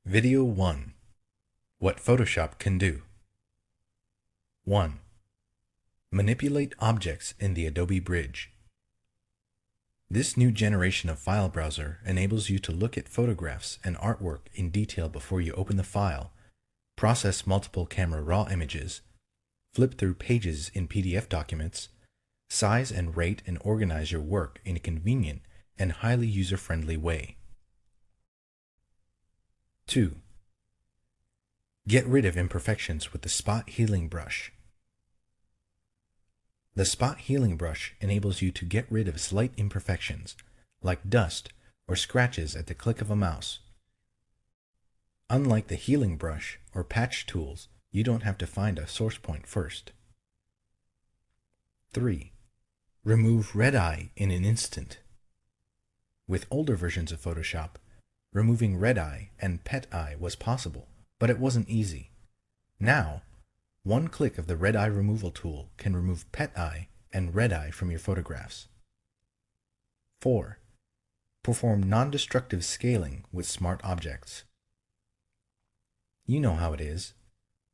Video 1. What Photoshop can do. 1. Manipulate objects in the Adobe Bridge. This new generation of file browser enables you to look at photographs and artwork in detail before you open the file, process multiple camera raw images, flip through pages in PDF documents, size and rate and organize your work in a convenient and highly user-friendly way. 2. Get rid of imperfections with the Spot Healing Brush. The Spot Healing Brush enables you to get rid of slight imperfections, like dust or scratches at the click of a mouse. Unlike the Healing Brush or Patch tools, you don't have to find a source point first. 3. Remove red eye in an instant. With older versions of Photoshop, removing red eye and pet eye was possible, but it wasn't easy. Now, one click of the red eye removal tool can remove pet eye and red eye from your photographs. 4. Perform non-destructive scaling with smart objects. You know how it is.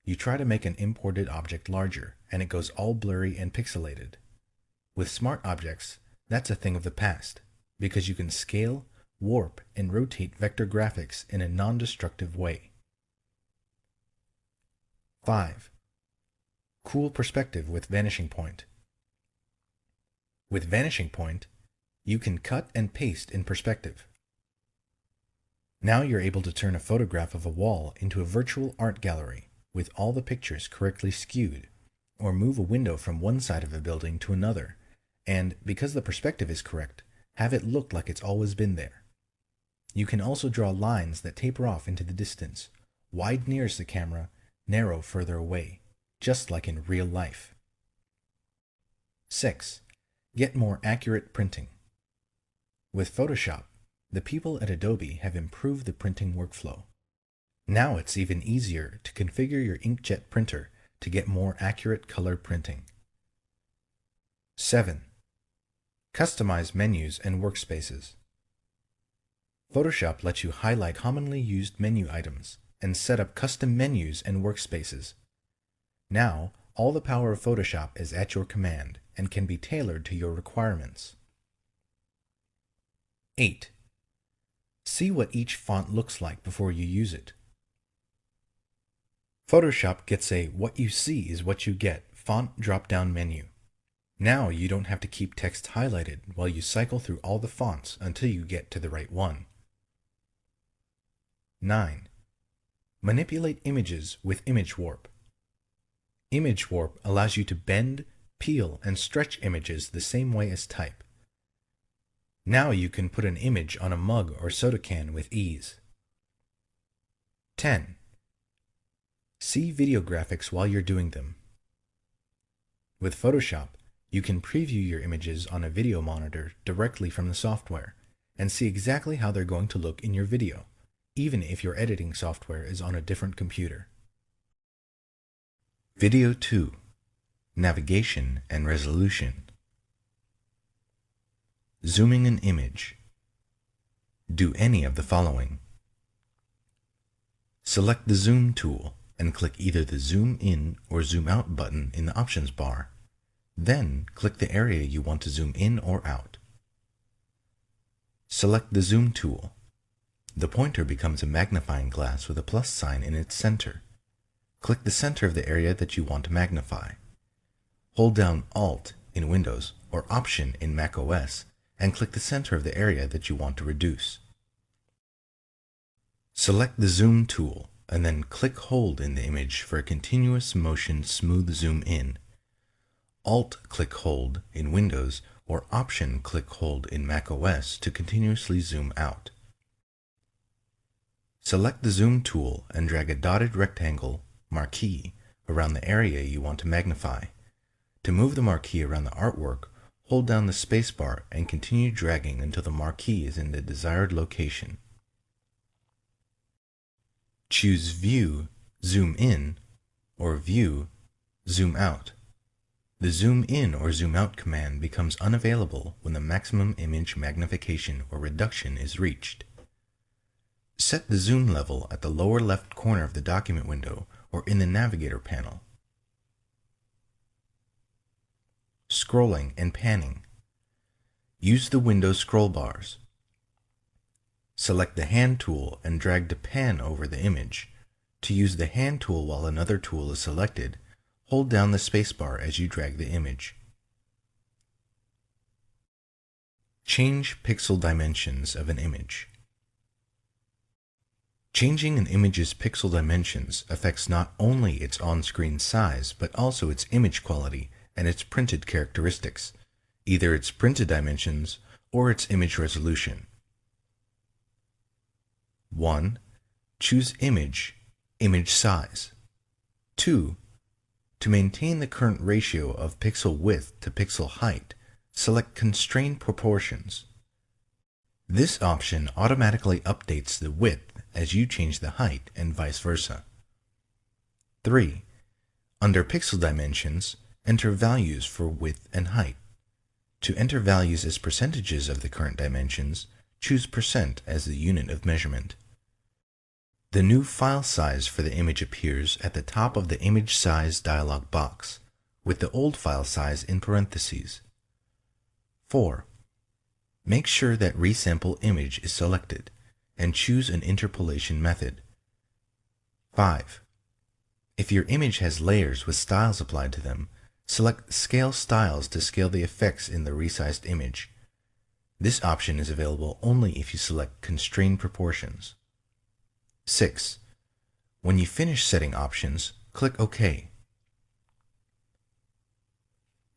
You try to make an imported object larger, and it goes all blurry and pixelated. With smart objects, that's a thing of the past, because you can scale, warp, and rotate vector graphics in a non-destructive way. 5. Cool perspective with Vanishing Point. With Vanishing Point, you can cut and paste in perspective. Now you're able to turn a photograph of a wall into a virtual art gallery with all the pictures correctly skewed, or move a window from one side of a building to another, and, because the perspective is correct, have it look like it's always been there. You can also draw lines that taper off into the distance, wide nearest the camera, narrow further away, just like in real life. 6. Get more accurate printing. With Photoshop, the people at Adobe have improved the printing workflow. Now it's even easier to configure your inkjet printer to get more accurate color printing. 7. Customize menus and workspaces. Photoshop lets you highlight commonly used menu items and set up custom menus and workspaces. Now, all the power of Photoshop is at your command and can be tailored to your requirements. 8. See what each font looks like before you use it. Photoshop gets a "what you see is what you get" font drop-down menu. Now you don't have to keep text highlighted while you cycle through all the fonts until you get to the right one. 9. Manipulate images with Image Warp. Image Warp allows you to bend, peel, and stretch images the same way as type. Now you can put an image on a mug or soda can with ease. 10. See video graphics while you're doing them. With Photoshop, you can preview your images on a video monitor directly from the software and see exactly how they're going to look in your video, even if your editing software is on a different computer. Video 2. Navigation and resolution. Zooming an image. Do any of the following. Select the Zoom tool and click either the Zoom In or Zoom Out button in the options bar. Then click the area you want to zoom in or out. Select the Zoom tool. The pointer becomes a magnifying glass with a plus sign in its center. Click the center of the area that you want to magnify. Hold down Alt in Windows or Option in Mac OS and click the center of the area that you want to reduce. Select the Zoom tool and then click-hold in the image for a continuous motion smooth zoom in. Alt-click-hold in Windows or Option-click-hold in Mac OS to continuously zoom out. Select the Zoom tool and drag a dotted rectangle marquee around the area you want to magnify. To move the marquee around the artwork, hold down the spacebar and continue dragging until the marquee is in the desired location. Choose View, Zoom In, or View, Zoom Out. The Zoom In or Zoom Out command becomes unavailable when the maximum image magnification or reduction is reached. Set the zoom level at the lower left corner of the document window or in the navigator panel. Scrolling and panning. Use the window scroll bars. Select the hand tool and drag to pan over the image. To use the hand tool while another tool is selected, hold down the spacebar as you drag the image. Change pixel dimensions of an image. Changing an image's pixel dimensions affects not only its on-screen size, but also its image quality and its printed characteristics, either its printed dimensions or its image resolution. 1. Choose Image size. 2. To maintain the current ratio of pixel width to pixel height, select Constrain Proportions. This option automatically updates the width as you change the height and vice versa. 3. Under Pixel Dimensions, enter values for width and height. To enter values as percentages of the current dimensions, choose % as the unit of measurement. The new file size for the image appears at the top of the Image Size dialog box, with the old file size in parentheses. 4. Make sure that Resample Image is selected, and choose an interpolation method. 5. If your image has layers with styles applied to them, select Scale Styles to scale the effects in the resized image. This option is available only if you select Constrain Proportions. 6. When you finish setting options, click OK.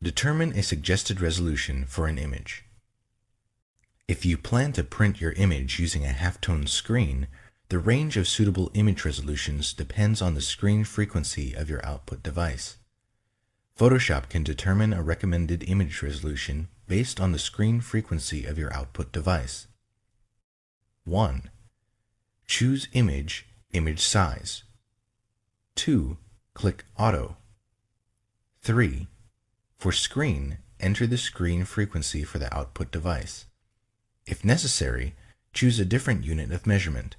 Determine a suggested resolution for an image. If you plan to print your image using a halftone screen, the range of suitable image resolutions depends on the screen frequency of your output device. Photoshop can determine a recommended image resolution based on the screen frequency of your output device. 1. Choose Image size. 2. Click Auto. 3. For screen, enter the screen frequency for the output device. If necessary, choose a different unit of measurement.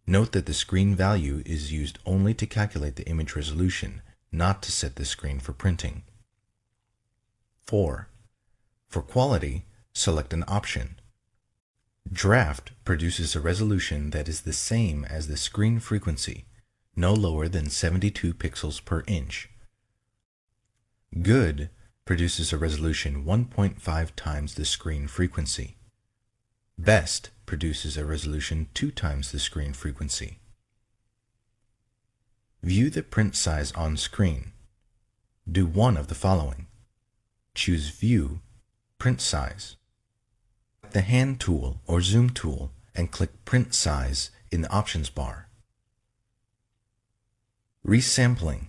Note that the screen value is used only to calculate the image resolution, not to set the screen for printing. 4. For quality, select an option. Draft produces a resolution that is the same as the screen frequency, no lower than 72 pixels per inch. Good produces a resolution 1.5 times the screen frequency. Best produces a resolution 2 times the screen frequency. View the print size on screen. Do one of the following. Choose View, Print Size. The hand tool or zoom tool and click Print Size in the options bar. Resampling.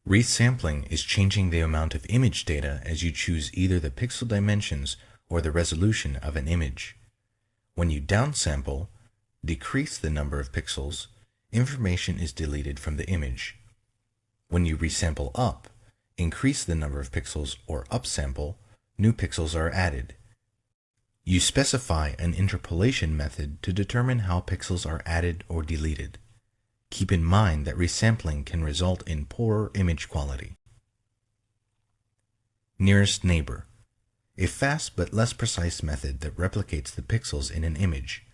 Resampling is changing the amount of image data as you choose either the pixel dimensions or the resolution of an image. When you downsample, decrease the number of pixels, information is deleted from the image. When you resample up, increase the number of pixels or upsample, new pixels are added. You specify an interpolation method to determine how pixels are added or deleted. Keep in mind that resampling can result in poorer image quality. Nearest neighbor. A fast but less precise method that replicates the pixels in an image.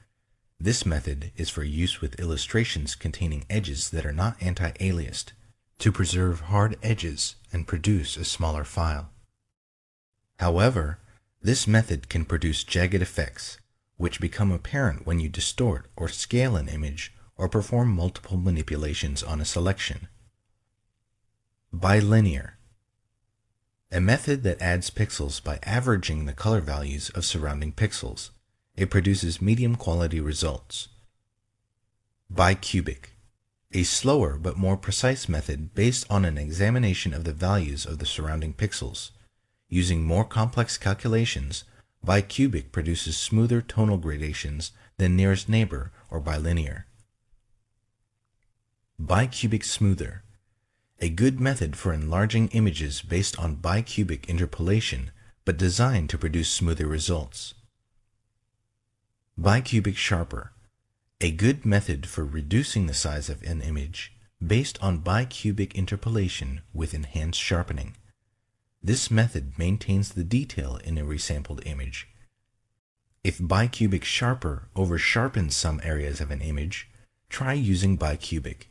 This method is for use with illustrations containing edges that are not anti-aliased, to preserve hard edges and produce a smaller file. However, this method can produce jagged effects, which become apparent when you distort or scale an image or perform multiple manipulations on a selection. Bilinear. A method that adds pixels by averaging the color values of surrounding pixels. It produces medium quality results. Bicubic. A slower but more precise method based on an examination of the values of the surrounding pixels. Using more complex calculations, bicubic produces smoother tonal gradations than nearest neighbor or bilinear. Bicubic smoother. A good method for enlarging images based on bicubic interpolation, but designed to produce smoother results. Bicubic sharper. A good method for reducing the size of an image based on bicubic interpolation with enhanced sharpening. This method maintains the detail in a resampled image. If bicubic sharper over-sharpens some areas of an image, try using bicubic.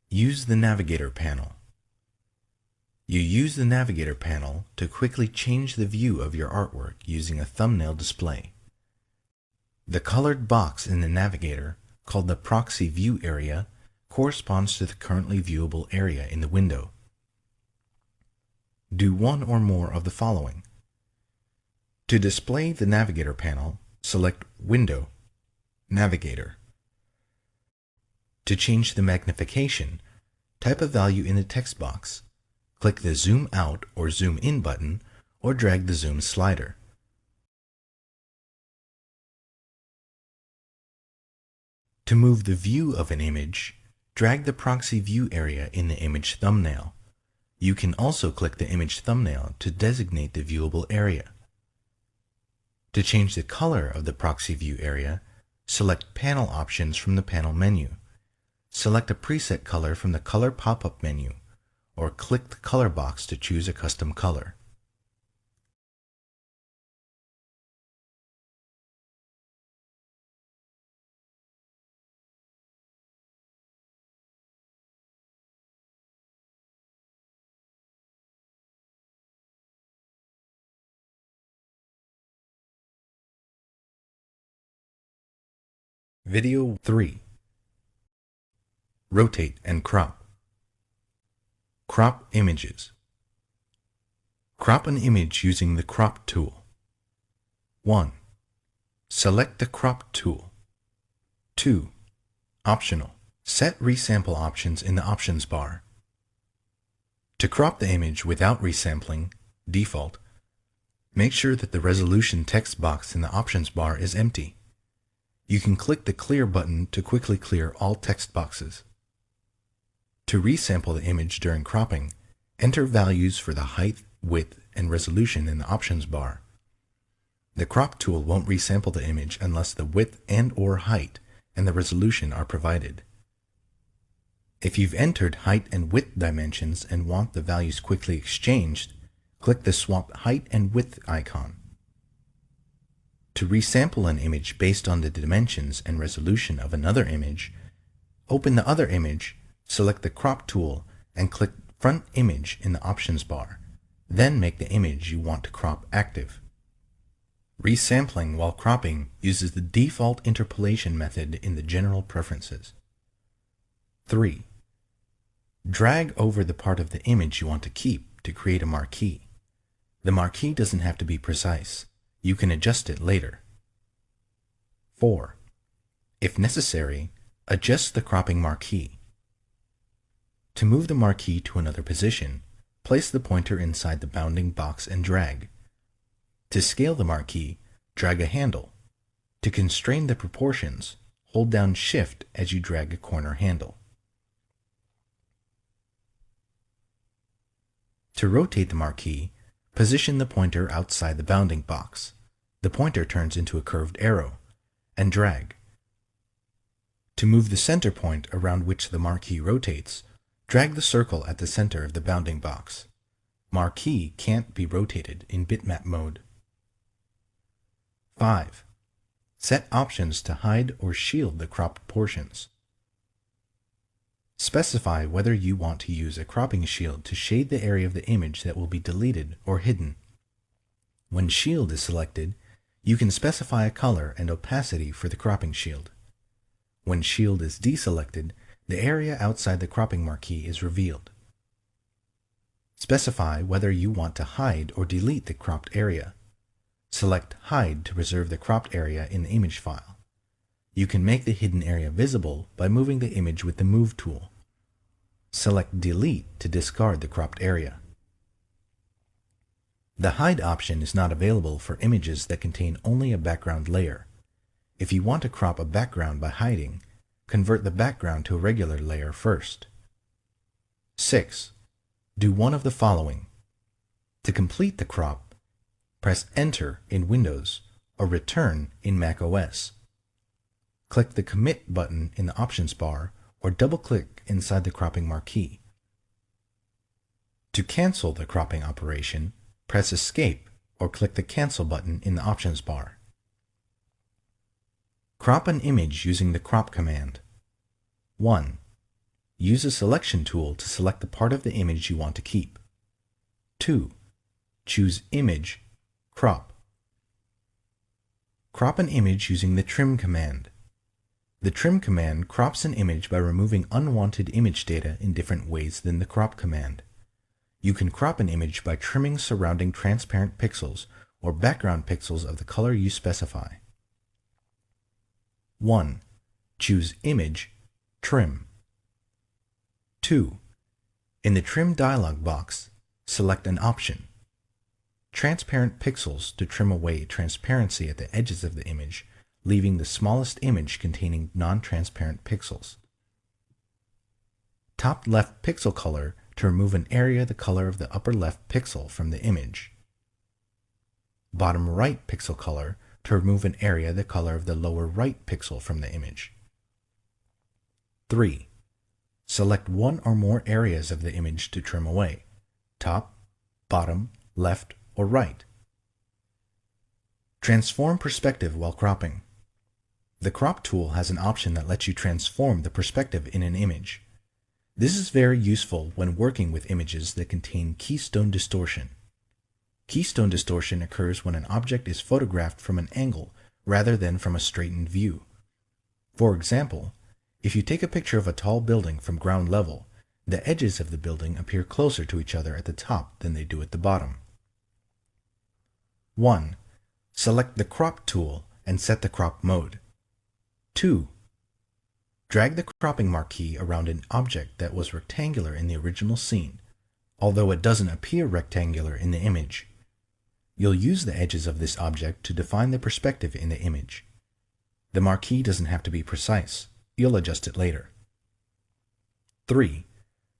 Use the Navigator panel. You use the Navigator panel to quickly change the view of your artwork using a thumbnail display. The colored box in the Navigator, called the proxy view area, corresponds to the currently viewable area in the window. Do one or more of the following. To display the Navigator panel, select Window, Navigator. To change the magnification, type a value in the text box. Click the Zoom Out or Zoom In button, or drag the Zoom slider. To move the view of an image, drag the proxy view area in the image thumbnail. You can also click the image thumbnail to designate the viewable area. To change the color of the proxy view area, select Panel Options from the panel menu. Select a preset color from the Color pop-up menu, or click the color box to choose a custom color. Video 3. Rotate and crop. Crop images. Crop an image using the Crop tool. 1. Select the Crop tool. 2. Optional. Set resample options in the options bar. To crop the image without resampling, default, make sure that the resolution text box in the options bar is empty. You can click the Clear button to quickly clear all text boxes. To resample the image during cropping, enter values for the height, width, and resolution in the options bar. The Crop tool won't resample the image unless the width and/or height and the resolution are provided. If you've entered height and width dimensions and want the values quickly exchanged, click the Swap Height and Width icon. To resample an image based on the dimensions and resolution of another image, open the other image, select the Crop tool, and click Front Image in the options bar. Then make the image you want to crop active. Resampling while cropping uses the default interpolation method in the General Preferences. 3. Drag over the part of the image you want to keep to create a marquee. The marquee doesn't have to be precise. You can adjust it later. 4. If necessary, adjust the cropping marquee. To move the marquee to another position, place the pointer inside the bounding box and drag. To scale the marquee, drag a handle. To constrain the proportions, hold down Shift as you drag a corner handle. To rotate the marquee, position the pointer outside the bounding box. The pointer turns into a curved arrow, and drag. To move the center point around which the marquee rotates, drag the circle at the center of the bounding box. Marquee can't be rotated in bitmap mode. 5. Set options to hide or shield the cropped portions. Specify whether you want to use a cropping shield to shade the area of the image that will be deleted or hidden. When Shield is selected, you can specify a color and opacity for the cropping shield. When Shield is deselected, the area outside the cropping marquee is revealed. Specify whether you want to hide or delete the cropped area. Select Hide to preserve the cropped area in the image file. You can make the hidden area visible by moving the image with the Move tool. Select Delete to discard the cropped area. The Hide option is not available for images that contain only a background layer. If you want to crop a background by hiding, convert the background to a regular layer first. 6. Do one of the following. To complete the crop, press Enter in Windows or return in macOS. Click the Commit button in the options bar or double-click inside the cropping marquee. To cancel the cropping operation, press Escape or click the Cancel button in the options bar. Crop an image using the Crop command. 1. Use a selection tool to select the part of the image you want to keep. 2. Choose Image, Crop. Crop an image using the Trim command. The Trim command crops an image by removing unwanted image data in different ways than the Crop command. You can crop an image by trimming surrounding transparent pixels or background pixels of the color you specify. 1. Choose Image, Trim. 2. In the Trim dialog box, select an option. Transparent pixels to trim away transparency at the edges of the image, leaving the smallest image containing non-transparent pixels. Top left pixel color to remove an area the color of the upper left pixel from the image. Bottom right pixel color to remove an area the color of the lower right pixel from the image. 3. Select one or more areas of the image to trim away: top, bottom, left, or right. Transform perspective while cropping. The Crop tool has an option that lets you transform the perspective in an image. This is very useful when working with images that contain keystone distortion. Keystone distortion occurs when an object is photographed from an angle rather than from a straightened view. For example, if you take a picture of a tall building from ground level, the edges of the building appear closer to each other at the top than they do at the bottom. 1. Select the Crop tool and set the crop mode. 2. Drag the cropping marquee around an object that was rectangular in the original scene, although it doesn't appear rectangular in the image. You'll use the edges of this object to define the perspective in the image. The marquee doesn't have to be precise. You'll adjust it later. 3.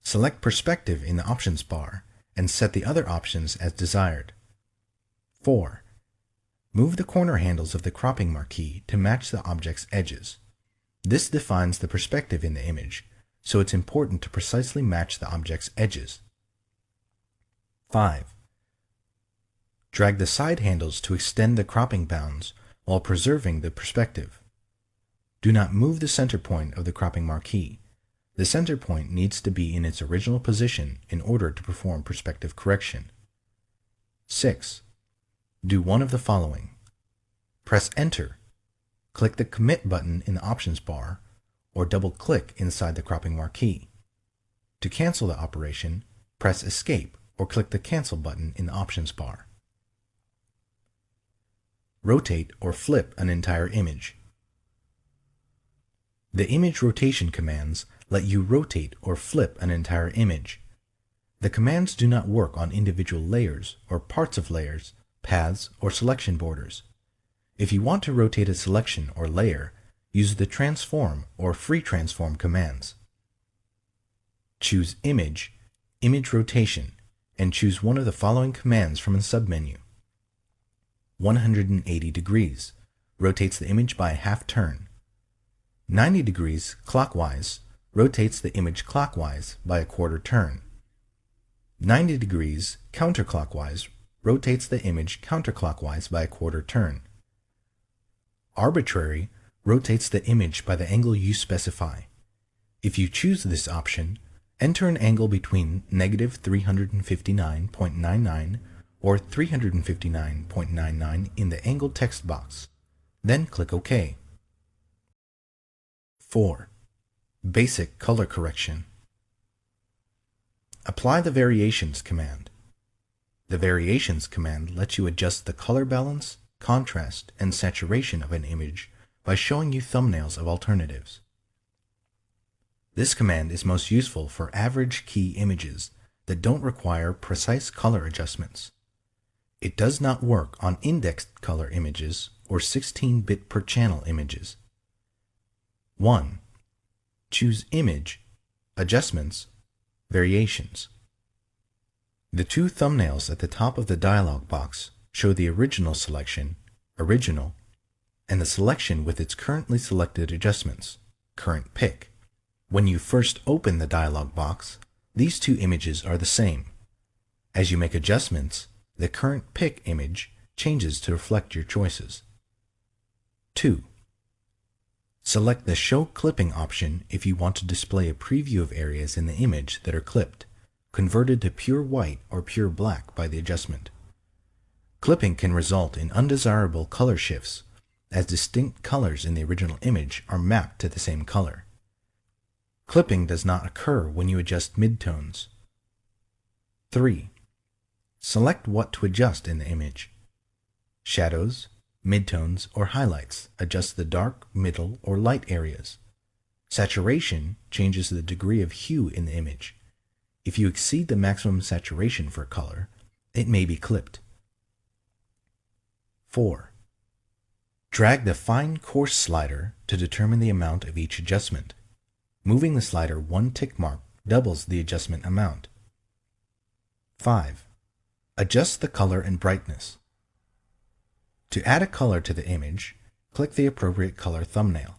Select Perspective in the options bar and set the other options as desired. 4. Move the corner handles of the cropping marquee to match the object's edges. This defines the perspective in the image, so it's important to precisely match the object's edges. 5. Drag the side handles to extend the cropping bounds while preserving the perspective. Do not move the center point of the cropping marquee. The center point needs to be in its original position in order to perform perspective correction. 6. Do one of the following. Press Enter. Click the Commit button in the options bar, or double-click inside the cropping marquee. To cancel the operation, press Escape or click the Cancel button in the options bar. Rotate or flip an entire image. The image rotation commands let you rotate or flip an entire image. The commands do not work on individual layers or parts of layers, paths, or selection borders. If you want to rotate a selection or layer, use the Transform or Free Transform commands. Choose Image, Image Rotation, and choose one of the following commands from the submenu. 180 degrees rotates the image by a half turn. 90 degrees clockwise rotates the image clockwise by a quarter turn. 90 degrees counterclockwise rotates the image counterclockwise by a quarter turn. Arbitrary rotates the image by the angle you specify. If you choose this option, enter an angle between negative 359.99 or 359.99 in the angle text box. Then click OK. 4. Basic color correction. Apply the Variations command. The Variations command lets you adjust the color balance, contrast, and saturation of an image by showing you thumbnails of alternatives. This command is most useful for average key images that don't require precise color adjustments. It does not work on indexed color images or 16-bit per channel images. 1. Choose Image, Adjustments, Variations. The two thumbnails at the top of the dialog box show the original selection, Original, and the selection with its currently selected adjustments, current pick. When you first open the dialog box, these two images are the same. As you make adjustments, the current pick image changes to reflect your choices. 2. Select the Show Clipping option if you want to display a preview of areas in the image that are clipped, converted to pure white or pure black by the adjustment. Clipping can result in undesirable color shifts, as distinct colors in the original image are mapped to the same color. Clipping does not occur when you adjust midtones. 3. Select what to adjust in the image. Shadows, midtones, or highlights adjust the dark, middle, or light areas. Saturation changes the degree of hue in the image. If you exceed the maximum saturation for a color, it may be clipped. 4. Drag the Fine Coarse slider to determine the amount of each adjustment. Moving the slider one tick mark doubles the adjustment amount. 5. Adjust the color and brightness. To add a color to the image, click the appropriate color thumbnail.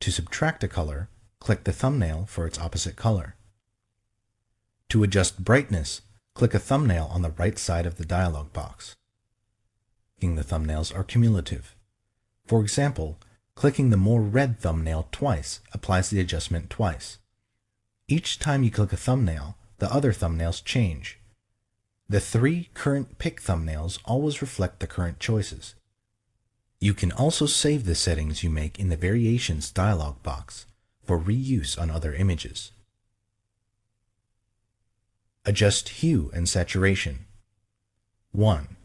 To subtract a color, click the thumbnail for its opposite color. To adjust brightness, click a thumbnail on the right side of the dialog box. The thumbnails are cumulative. For example, clicking the More Red thumbnail twice applies the adjustment twice. Each time you click a thumbnail, the other thumbnails change. The 3 current pick thumbnails always reflect the current choices. You can also save the settings you make in the Variations dialog box for reuse on other images. Adjust hue and saturation. 1.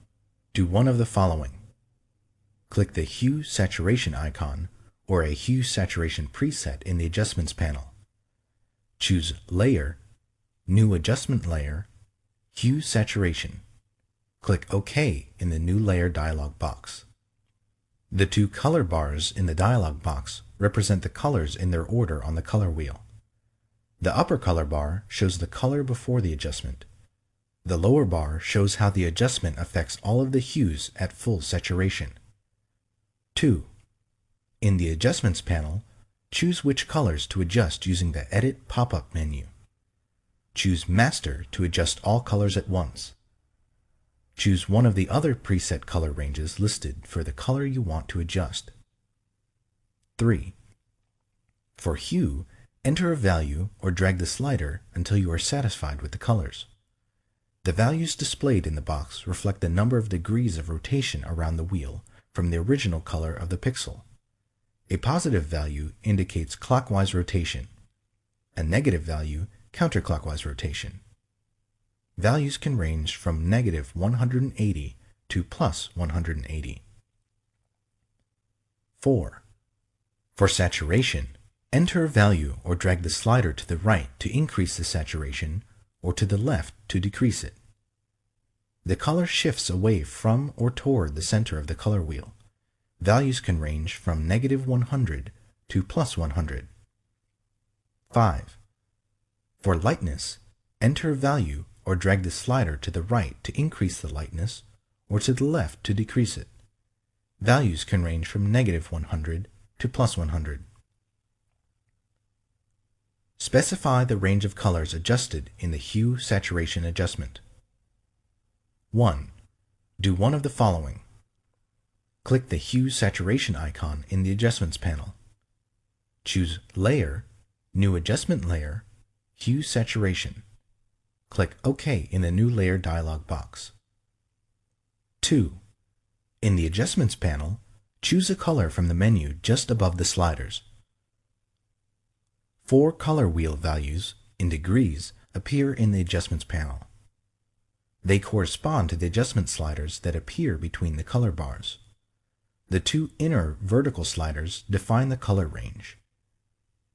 Do one of the following. Click the Hue Saturation icon or a Hue Saturation preset in the Adjustments panel. Choose Layer, New Adjustment Layer, Hue Saturation. Click OK in the New Layer dialog box. The 2 color bars in the dialog box represent the colors in their order on the color wheel. The upper color bar shows the color before the adjustment. The lower bar shows how the adjustment affects all of the hues at full saturation. 2. In the Adjustments panel, choose which colors to adjust using the Edit pop-up menu. Choose Master to adjust all colors at once. Choose one of the other preset color ranges listed for the color you want to adjust. 3. For hue, enter a value or drag the slider until you are satisfied with the colors. The values displayed in the box reflect the number of degrees of rotation around the wheel from the original color of the pixel. A positive value indicates clockwise rotation. A negative value, counterclockwise rotation. Values can range from negative 180 to plus 180. 4. For saturation, enter a value or drag the slider to the right to increase the saturation or to the left to decrease it. The color shifts away from or toward the center of the color wheel. Values can range from negative 100 to plus 100. 5. For lightness, enter a value or drag the slider to the right to increase the lightness or to the left to decrease it. Values can range from negative 100 to plus 100. Specify the range of colors adjusted in the Hue Saturation adjustment. 1. Do one of the following. Click the Hue Saturation icon in the Adjustments panel. Choose Layer, New Adjustment Layer, Hue Saturation. Click OK in the New Layer dialog box. 2. In the Adjustments panel, choose a color from the menu just above the sliders. 4 color wheel values, in degrees, appear in the Adjustments panel. They correspond to the adjustment sliders that appear between the color bars. The 2 inner vertical sliders define the color range.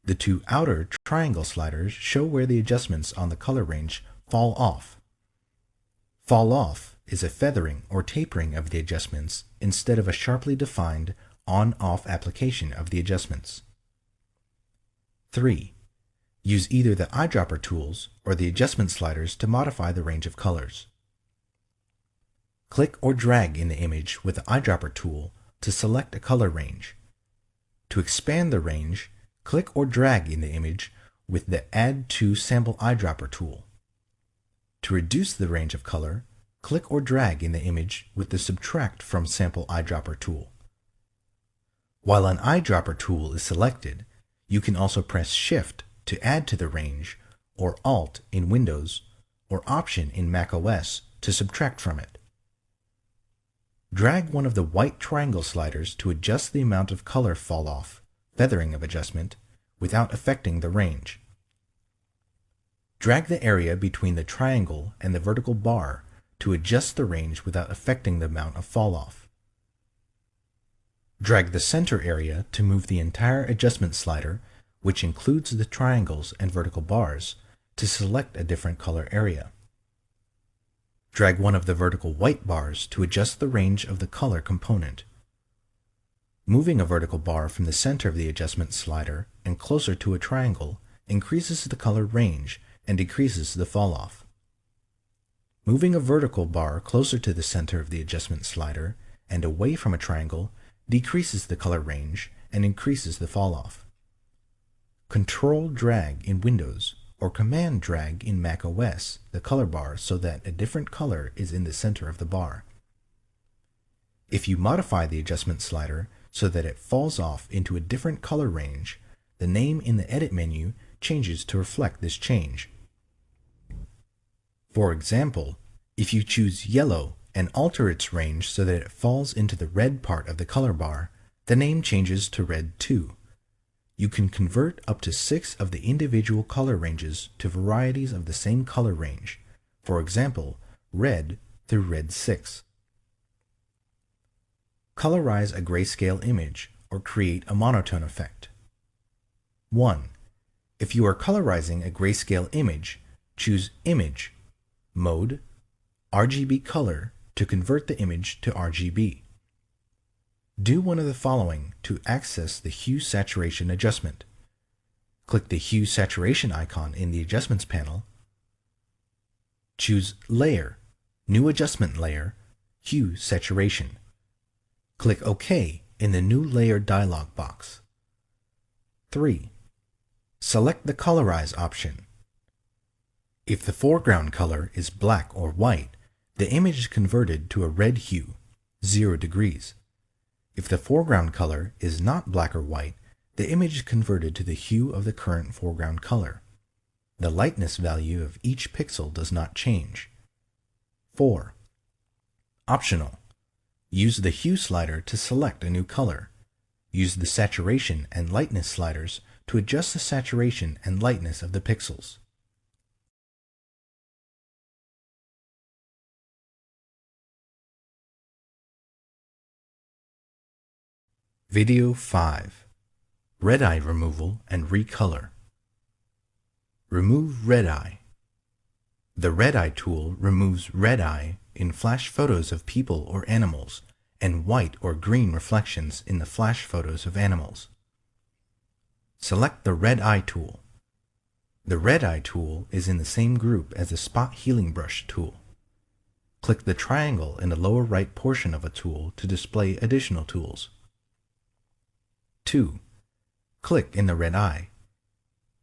The 2 outer triangle sliders show where the adjustments on the color range fall off. Fall off is a feathering or tapering of the adjustments instead of a sharply defined on-off application of the adjustments. 3. Use either the eyedropper tools or the adjustment sliders to modify the range of colors. Click or drag in the image with the eyedropper tool to select a color range. To expand the range, click or drag in the image with the Add to Sample Eyedropper tool. To reduce the range of color, click or drag in the image with the Subtract from Sample Eyedropper tool. While an eyedropper tool is selected, you can also press Shift to add to the range, or Alt in Windows, or Option in macOS to subtract from it. Drag one of the white triangle sliders to adjust the amount of color fall off, feathering of adjustment, without affecting the range. Drag the area between the triangle and the vertical bar to adjust the range without affecting the amount of fall off. Drag the center area to move the entire adjustment slider, which includes the triangles and vertical bars, to select a different color area. Drag one of the vertical white bars to adjust the range of the color component. Moving a vertical bar from the center of the adjustment slider and closer to a triangle increases the color range and decreases the fall-off. Moving a vertical bar closer to the center of the adjustment slider and away from a triangle decreases the color range and increases the fall-off. Control drag in Windows or Command drag in macOS the color bar so that a different color is in the center of the bar. If you modify the adjustment slider so that it falls off into a different color range, the name in the Edit menu changes to reflect this change. For example, if you choose yellow and alter its range so that it falls into the red part of the color bar, the name changes to red 2. You can convert up to 6 of the individual color ranges to varieties of the same color range, for example, red through red 6. Colorize a grayscale image or create a monotone effect. 1. If you are colorizing a grayscale image, choose Image, Mode, RGB Color to convert the image to RGB. Do one of the following to access the Hue Saturation adjustment. Click the Hue Saturation icon in the Adjustments panel. Choose Layer, New Adjustment Layer, Hue Saturation. Click OK in the New Layer dialog box. 3. Select the Colorize option. If the foreground color is black or white, the image is converted to a red hue, 0 degrees. If the foreground color is not black or white, the image is converted to the hue of the current foreground color. The lightness value of each pixel does not change. 4. Optional. Use the Hue slider to select a new color. Use the Saturation and Lightness sliders to adjust the saturation and lightness of the pixels. Video 5. Red eye removal and recolor. Remove red eye. The red eye tool removes red eye in flash photos of people or animals and white or green reflections in the flash photos of animals. Select the red eye tool. The red eye tool is in the same group as the spot healing brush tool. Click the triangle in the lower right portion of a tool to display additional tools. 2. Click in the red eye.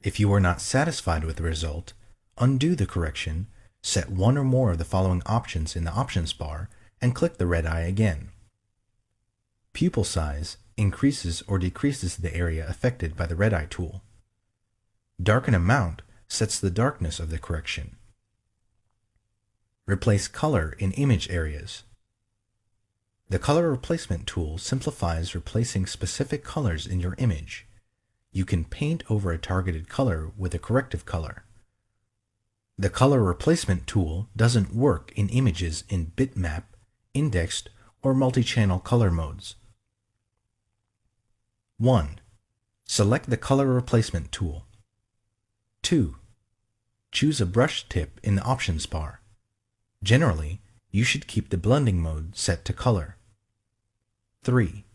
If you are not satisfied with the result, undo the correction, set one or more of the following options in the options bar, and click the red eye again. Pupil size increases or decreases the area affected by the red eye tool. Darken amount sets the darkness of the correction. Replace color in image areas. The color replacement tool simplifies replacing specific colors in your image. You can paint over a targeted color with a corrective color. The color replacement tool doesn't work in images in bitmap, indexed, or multi-channel color modes. 1. Select the color replacement tool. 2. Choose a brush tip in the options bar. Generally, you should keep the blending mode set to color. 3.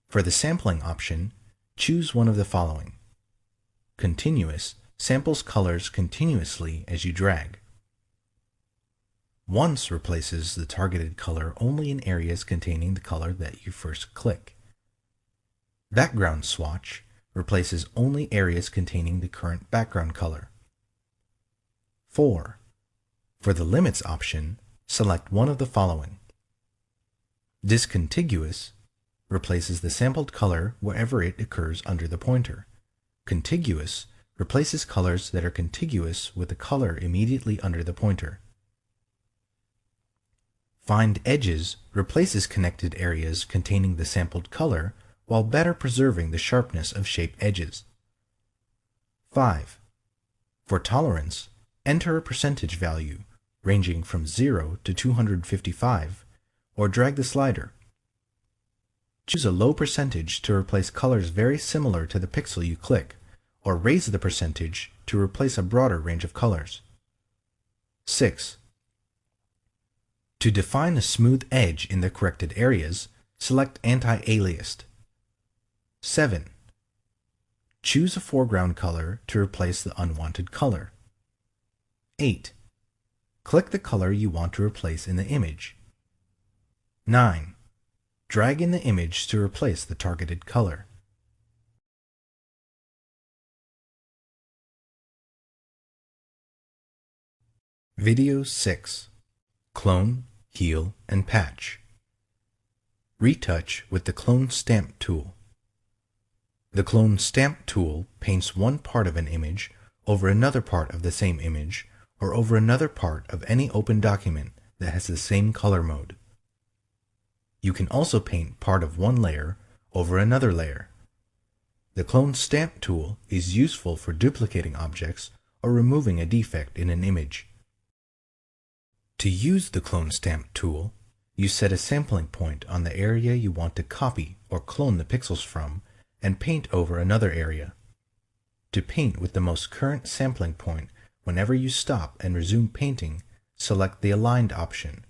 For the sampling option, choose one of the following. Continuous samples colors continuously as you drag. Once replaces the targeted color only in areas containing the color that you first click. Background swatch replaces only areas containing the current background color. 4. For the limits option, select one of the following. Discontiguous replaces the sampled color wherever it occurs under the pointer. Contiguous replaces colors that are contiguous with the color immediately under the pointer. Find edges replaces connected areas containing the sampled color while better preserving the sharpness of shaped edges. 5. For tolerance, enter a percentage value ranging from 0 to 255 or drag the slider. Choose a low percentage to replace colors very similar to the pixel you click, or raise the percentage to replace a broader range of colors. 6. To define a smooth edge in the corrected areas, select Anti-Aliased. 7. Choose a foreground color to replace the unwanted color. 8. Click the color you want to replace in the image. 9. Drag in the image to replace the targeted color. Video 6. Clone, Heal, and Patch. Retouch with the Clone Stamp tool. The Clone Stamp tool paints one part of an image over another part of the same image or over another part of any open document that has the same color mode. You can also paint part of one layer over another layer. The Clone Stamp tool is useful for duplicating objects or removing a defect in an image. To use the Clone Stamp tool, you set a sampling point on the area you want to copy or clone the pixels from and paint over another area. To paint with the most current sampling point, whenever you stop and resume painting, select the Aligned option.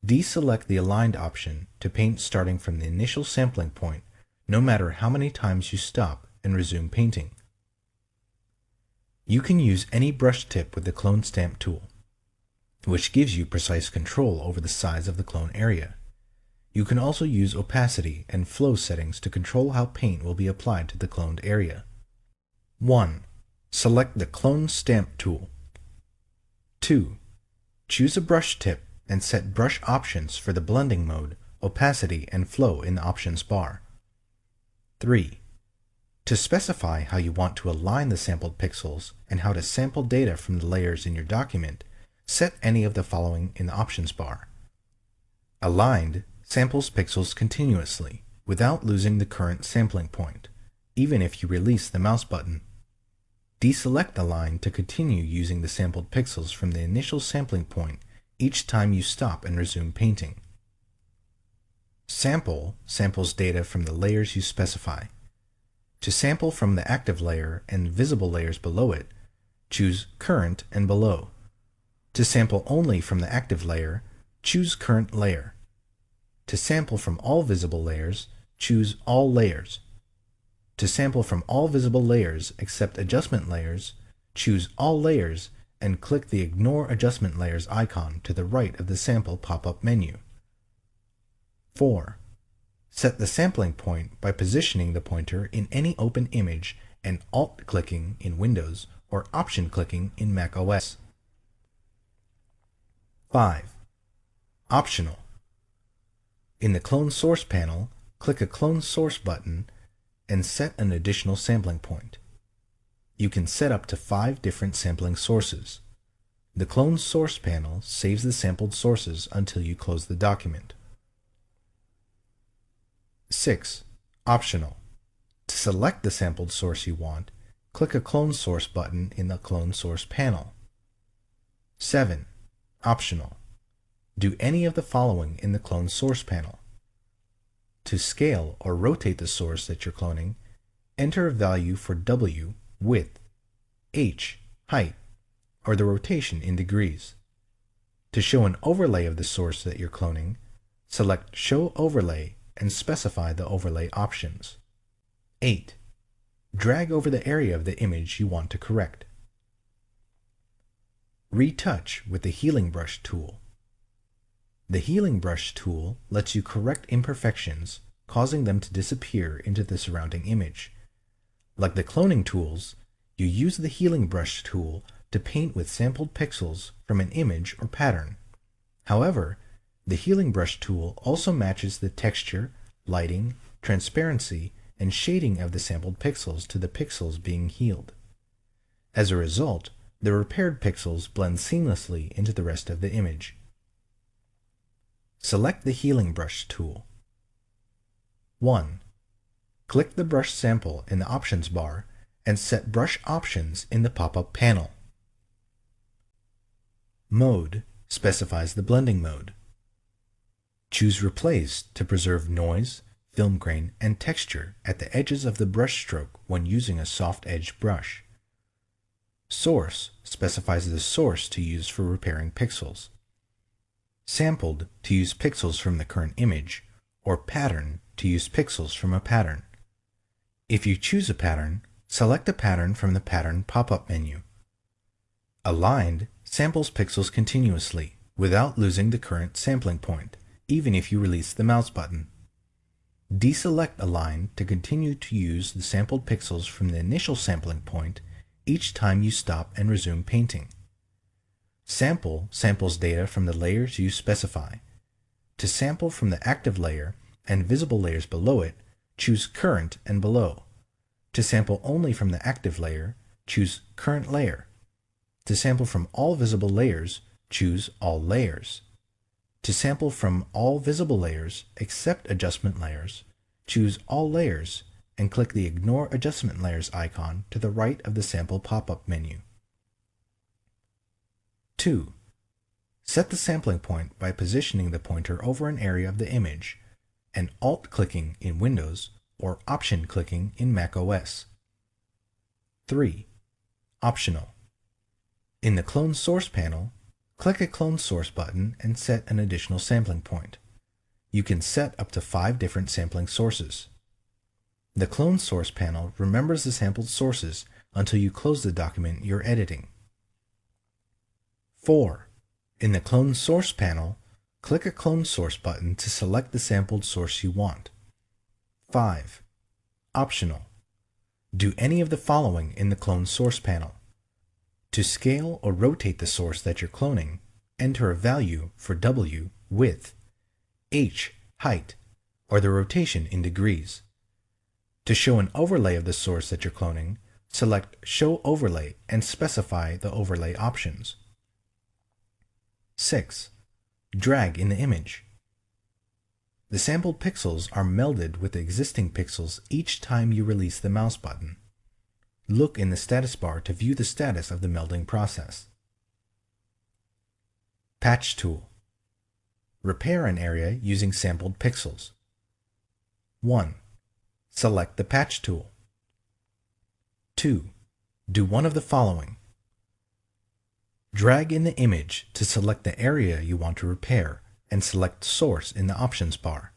Deselect the Aligned option to paint starting from the initial sampling point, no matter how many times you stop and resume painting. You can use any brush tip with the Clone Stamp tool, which gives you precise control over the size of the clone area. You can also use opacity and flow settings to control how paint will be applied to the cloned area. 1. Select the Clone Stamp tool. 2. Choose a brush tip and set brush options for the blending mode, opacity, and flow in the options bar. 3. To specify how you want to align the sampled pixels and how to sample data from the layers in your document, set any of the following in the options bar. Aligned samples pixels continuously without losing the current sampling point, even if you release the mouse button. Deselect Aligned to continue using the sampled pixels from the initial sampling point each time you stop and resume painting. Sample samples data from the layers you specify. To sample from the active layer and visible layers below it, choose Current and Below. To sample only from the active layer, choose Current Layer. To sample from all visible layers, choose All Layers. To sample from all visible layers except adjustment layers, choose All Layers and click the Ignore Adjustment Layers icon to the right of the Sample pop-up menu. 4. Set the sampling point by positioning the pointer in any open image and Alt-clicking in Windows or Option-clicking in Mac OS. 5. Optional. In the Clone Source panel, click a Clone Source button and set an additional sampling point. You can set up to 5 different sampling sources. The Clone Source panel saves the sampled sources until you close the document. 6. Optional. To select the sampled source you want, click a Clone Source button in the Clone Source panel. 7. Optional. Do any of the following in the Clone Source panel. To scale or rotate the source that you're cloning, enter a value for W, width, H, height, or the rotation in degrees. To show an overlay of the source that you're cloning, select Show Overlay and specify the overlay options. 8. Drag over the area of the image you want to correct. Retouch with the Healing Brush tool. The healing brush tool lets you correct imperfections, causing them to disappear into the surrounding image. Like the cloning tools, you use the healing brush tool to paint with sampled pixels from an image or pattern. However, the healing brush tool also matches the texture, lighting, transparency, and shading of the sampled pixels to the pixels being healed. As a result, the repaired pixels blend seamlessly into the rest of the image. Select the healing brush tool. 1. Click the brush sample in the options bar and set brush options in the pop-up panel. Mode specifies the blending mode. Choose Replace to preserve noise, film grain, and texture at the edges of the brush stroke when using a soft-edged brush. Source specifies the source to use for repairing pixels. Sampled to use pixels from the current image, or Pattern to use pixels from a pattern. If you choose a pattern, select a pattern from the Pattern pop-up menu. Aligned samples pixels continuously without losing the current sampling point, even if you release the mouse button. Deselect Aligned to continue to use the sampled pixels from the initial sampling point each time you stop and resume painting. Sample samples data from the layers you specify. To sample from the active layer and visible layers below it, choose Current and Below. To sample only from the active layer, choose Current Layer. To sample from all visible layers, choose All Layers. To sample from all visible layers except adjustment layers, choose All Layers and click the Ignore Adjustment Layers icon to the right of the sample pop-up menu. 2. Set the sampling point by positioning the pointer over an area of the image and Alt-clicking in Windows or Option-clicking in macOS. 3. Optional. In the Clone Source panel, click a Clone Source button and set an additional sampling point. You can set up to 5 different sampling sources. The Clone Source panel remembers the sampled sources until you close the document you're editing. 4. In the Clone Source panel, click a Clone Source button to select the sampled source you want. 5. Optional. Do any of the following in the Clone Source panel. To scale or rotate the source that you're cloning, enter a value for W, width, H, height, or the rotation in degrees. To show an overlay of the source that you're cloning, select Show Overlay and specify the overlay options. 6. Drag in the image. The sampled pixels are melded with the existing pixels each time you release the mouse button. Look in the status bar to view the status of the melding process. Patch tool. Repair an area using sampled pixels. 1. Select the patch tool. 2. Do one of the following. Drag in the image to select the area you want to repair and select Source in the options bar.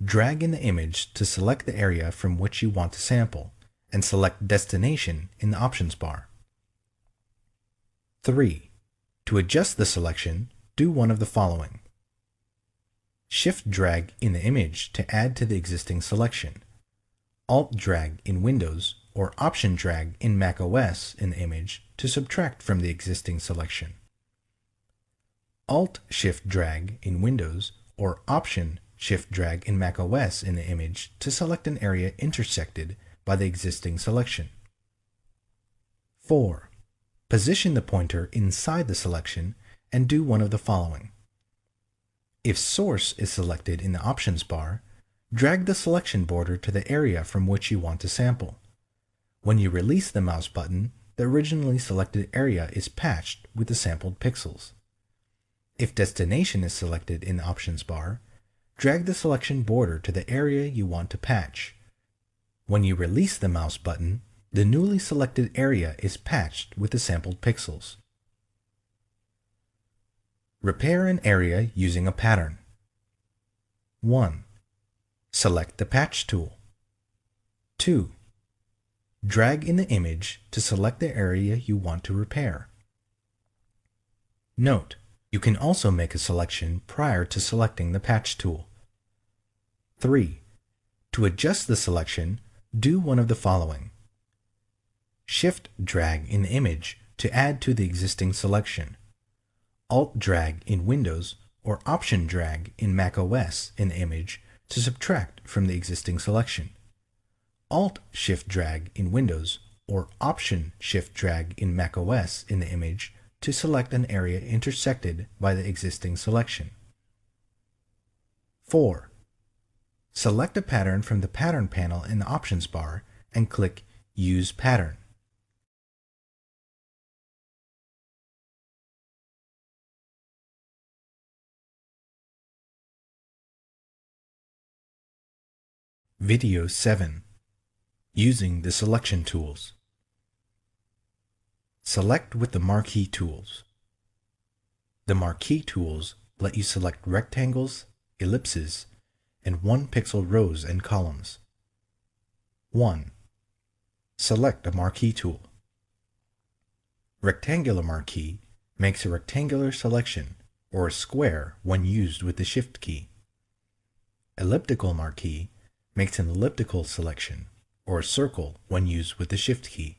Drag in the image to select the area from which you want to sample and select Destination in the options bar. 3. To adjust the selection, do one of the following. Shift drag in the image to add to the existing selection. Alt drag in Windows or Option drag in macOS in the image to subtract from the existing selection. Alt shift drag in Windows or Option shift drag in macOS in the image to select an area intersected by the existing selection. 4. Position the pointer inside the selection and do one of the following. If Source is selected in the options bar, drag the selection border to the area from which you want to sample. When you release the mouse button, the originally selected area is patched with the sampled pixels. If Destination is selected in the options bar, drag the selection border to the area you want to patch. When you release the mouse button, the newly selected area is patched with the sampled pixels. Repair an area using a pattern. 1. Select the Patch tool. 2. Drag in the image to select the area you want to repair. Note: You can also make a selection prior to selecting the patch tool. 3. To adjust the selection, do one of the following. Shift drag in the image to add to the existing selection. Alt drag in Windows or Option drag in macOS in the image to subtract from the existing selection. Alt shift drag in Windows or Option shift drag in macOS in the image to select an area intersected by the existing selection. 4. Select a pattern from the Pattern panel in the Options bar and click Use Pattern. Video 7. Using the selection tools. Select with the marquee tools. The marquee tools let you select rectangles, ellipses, and 1-pixel rows and columns. 1. Select a marquee tool. Rectangular marquee makes a rectangular selection or a square when used with the Shift key. Elliptical marquee makes an elliptical selection or a circle when used with the Shift key.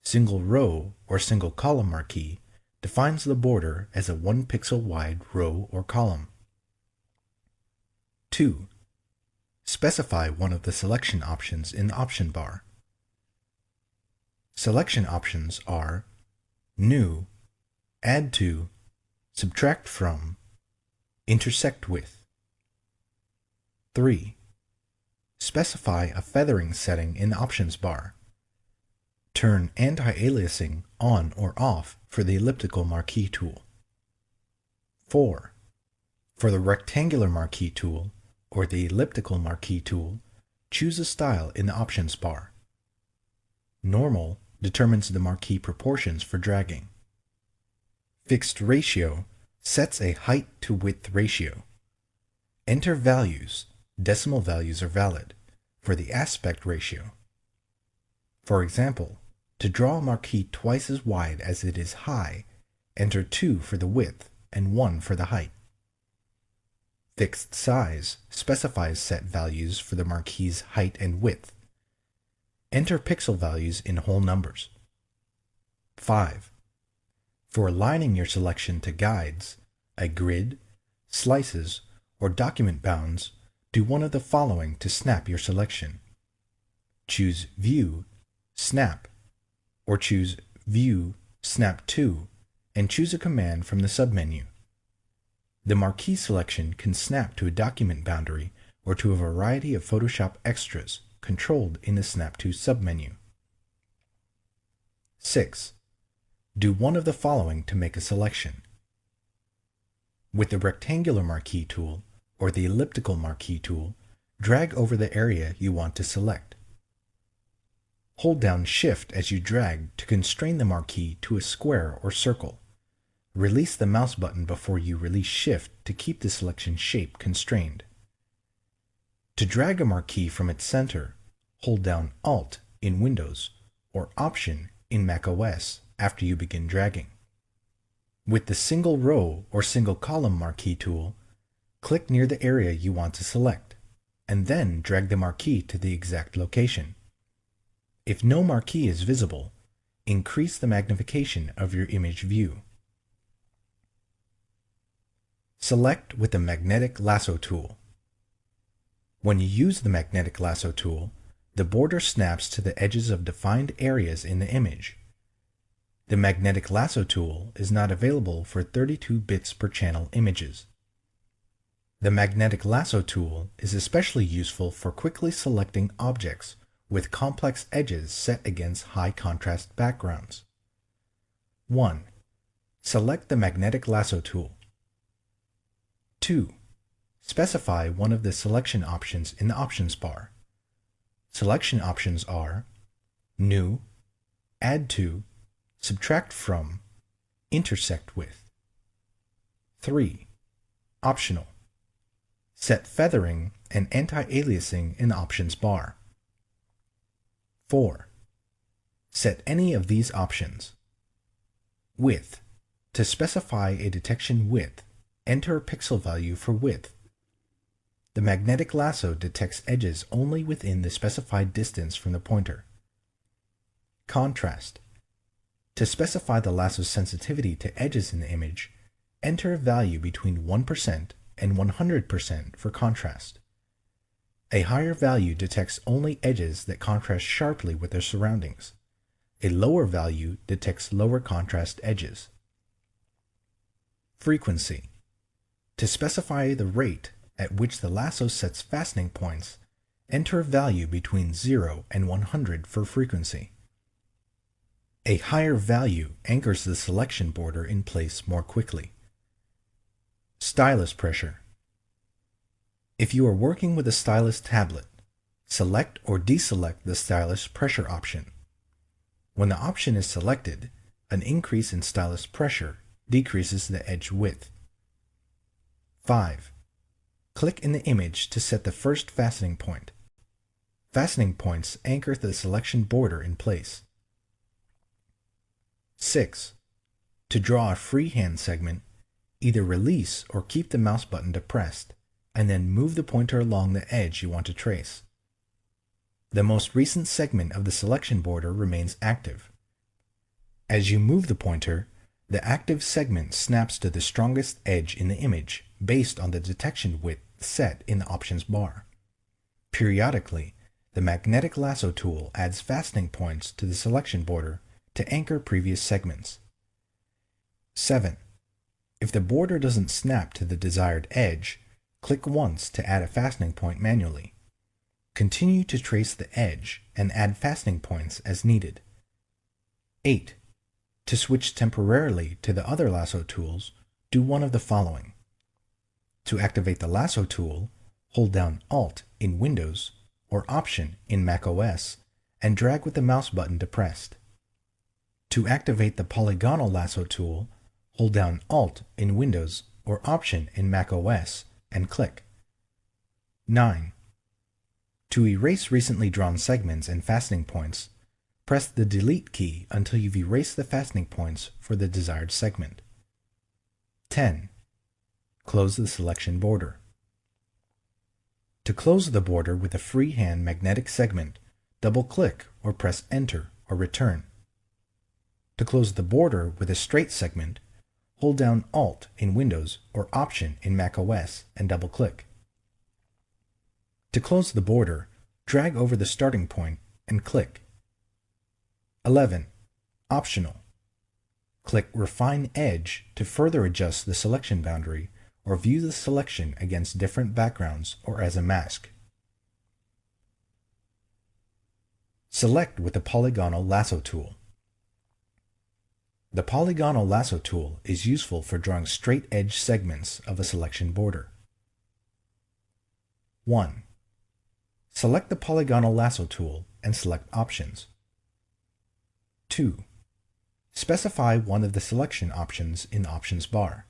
Single row or single column marquee defines the border as a 1-pixel wide row or column. 2. Specify one of the selection options in the option bar. Selection options are New, Add to, Subtract from, Intersect with. 3. Specify a feathering setting in the options bar. Turn anti-aliasing on or off for the elliptical marquee tool. 4. For the rectangular marquee tool or the elliptical marquee tool, choose a style in the options bar. Normal determines the marquee proportions for dragging. Fixed ratio sets a height to width ratio. Enter values, decimal values are valid, for the aspect ratio. For example, to draw a marquee twice as wide as it is high, enter 2 for the width and 1 for the height. Fixed size specifies set values for the marquee's height and width. Enter pixel values in whole numbers. 5. For aligning your selection to guides, a grid, slices, or document bounds, do one of the following to snap your selection. Choose View, Snap, or choose View, Snap to, and choose a command from the submenu. The marquee selection can snap to a document boundary or to a variety of Photoshop extras controlled in the Snap to submenu. 6. Do one of the following to make a selection. With the rectangular marquee tool or the elliptical marquee tool, drag over the area you want to select. Hold down Shift as you drag to constrain the marquee to a square or circle. Release the mouse button before you release Shift to keep the selection shape constrained. To drag a marquee from its center, hold down Alt in Windows or Option in macOS after you begin dragging. With the single row or single column marquee tool, click near the area you want to select, and then drag the marquee to the exact location. If no marquee is visible, increase the magnification of your image view. Select with the Magnetic Lasso tool. When you use the Magnetic Lasso tool, the border snaps to the edges of defined areas in the image. The Magnetic Lasso tool is not available for 32 bits per channel images. The Magnetic Lasso tool is especially useful for quickly selecting objects with complex edges set against high contrast backgrounds. 1. Select the Magnetic Lasso tool. 2. Specify one of the selection options in the options bar. Selection options are New, Add to, Subtract from, Intersect with. 3. Optional. Set feathering and anti-aliasing in the options bar. 4. Set any of these options. Width, To specify a detection width, enter a pixel value for width. The magnetic lasso detects edges only within the specified distance from the pointer. Contrast. To specify the lasso's sensitivity to edges in the image, enter a value between 1% and 100% for contrast. A higher value detects only edges that contrast sharply with their surroundings. A lower value detects lower contrast edges. Frequency. To specify the rate at which the lasso sets fastening points, enter a value between 0 and 100 for frequency. A higher value anchors the selection border in place more quickly. Stylus pressure. If you are working with a stylus tablet, select or deselect the stylus pressure option. When the option is selected, an increase in stylus pressure decreases the edge width. 5. Click in the image to set the first fastening point. Fastening points anchor the selection border in place. 6. To draw a freehand segment, either release or keep the mouse button depressed, and then move the pointer along the edge you want to trace. The most recent segment of the selection border remains active. As you move the pointer, the active segment snaps to the strongest edge in the image based on the detection width set in the options bar. Periodically, the magnetic lasso tool adds fastening points to the selection border to anchor previous segments. 7. If the border doesn't snap to the desired edge, click once to add a fastening point manually. Continue to trace the edge and add fastening points as needed. 8. To switch temporarily to the other lasso tools, do one of the following. To activate the lasso tool, hold down Alt in Windows or Option in macOS and drag with the mouse button depressed. To activate the polygonal lasso tool, hold down Alt in Windows or Option in macOS and click. 9. To erase recently drawn segments and fastening points, press the Delete key until you've erased the fastening points for the desired segment. 10. Close the selection border. To close the border with a freehand magnetic segment, double-click or press Enter or Return. To close the border with a straight segment, hold down Alt in Windows or Option in macOS and double-click. To close the border, drag over the starting point and click. 11. Optional. Click Refine Edge to further adjust the selection boundary or view the selection against different backgrounds or as a mask. Select with the polygonal lasso tool. The polygonal lasso tool is useful for drawing straight edge segments of a selection border. 1. Select the polygonal lasso tool and select Options. 2. Specify one of the selection options in the options bar.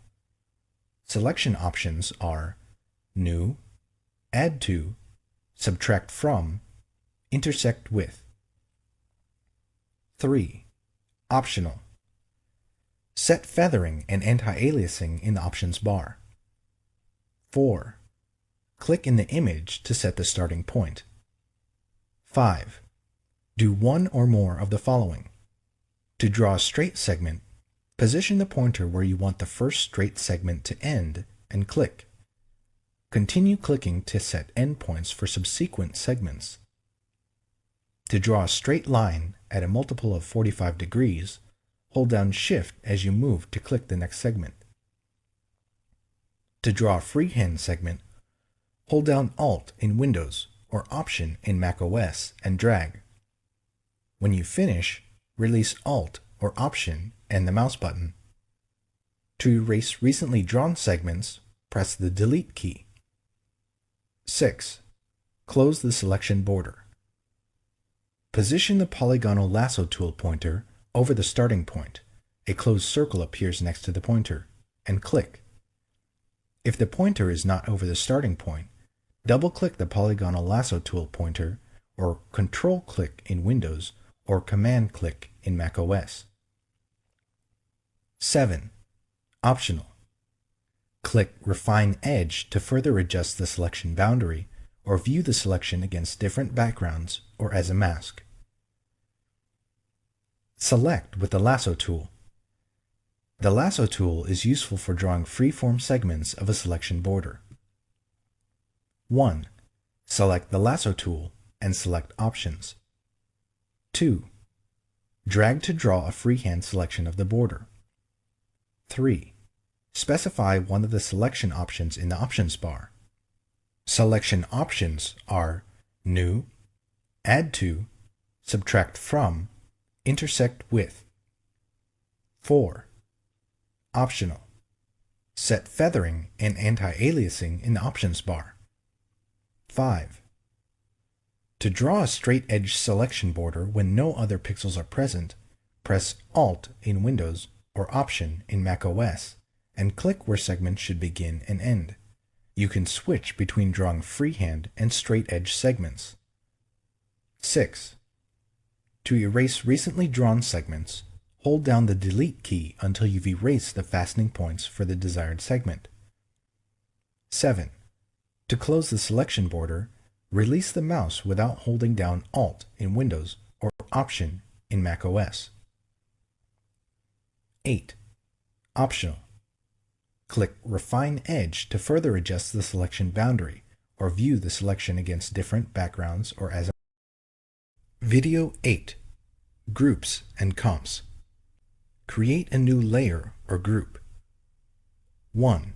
Selection options are New, Add to, Subtract from, Intersect with. 3. Optional. Set feathering and anti-aliasing in the options bar. 4. Click in the image to set the starting point. 5. Do one or more of the following. To draw a straight segment, position the pointer where you want the first straight segment to end and click. Continue clicking to set endpoints for subsequent segments. To draw a straight line at a multiple of 45 degrees, hold down Shift as you move to click the next segment. To draw a freehand segment, hold down Alt in Windows or Option in macOS and drag. When you finish, release Alt or Option and the mouse button. To erase recently drawn segments, press the Delete key. 6. Close the selection border. Position the polygonal lasso tool pointer over the starting point. A closed circle appears next to the pointer, and click. If the pointer is not over the starting point, double-click the polygonal lasso tool pointer or Control-click in Windows or Command-click in macOS. 7. Optional. Click Refine Edge to further adjust the selection boundary or view the selection against different backgrounds or as a mask. Select with the Lasso tool. The Lasso tool is useful for drawing free-form segments of a selection border. 1. Select the Lasso tool and select Options. 2. Drag to draw a freehand selection of the border. 3. Specify one of the selection options in the Options bar. Selection options are New, Add to, Subtract from, Intersect with. 4. Optional. Set feathering and anti-aliasing in the Options bar. 5. To draw a straight edge selection border when no other pixels are present, press Alt in Windows or Option in macOS and click where segments should begin and end. You can switch between drawing freehand and straight edge segments. 6. To erase recently drawn segments, hold down the Delete key until you've erased the fastening points for the desired segment. 7. To close the selection border, release the mouse without holding down Alt in Windows or Option in macOS. 8. Optional. Click Refine Edge to further adjust the selection boundary or view the selection against different backgrounds or as a Video 8. Groups and Comps. Create a new layer or group. 1.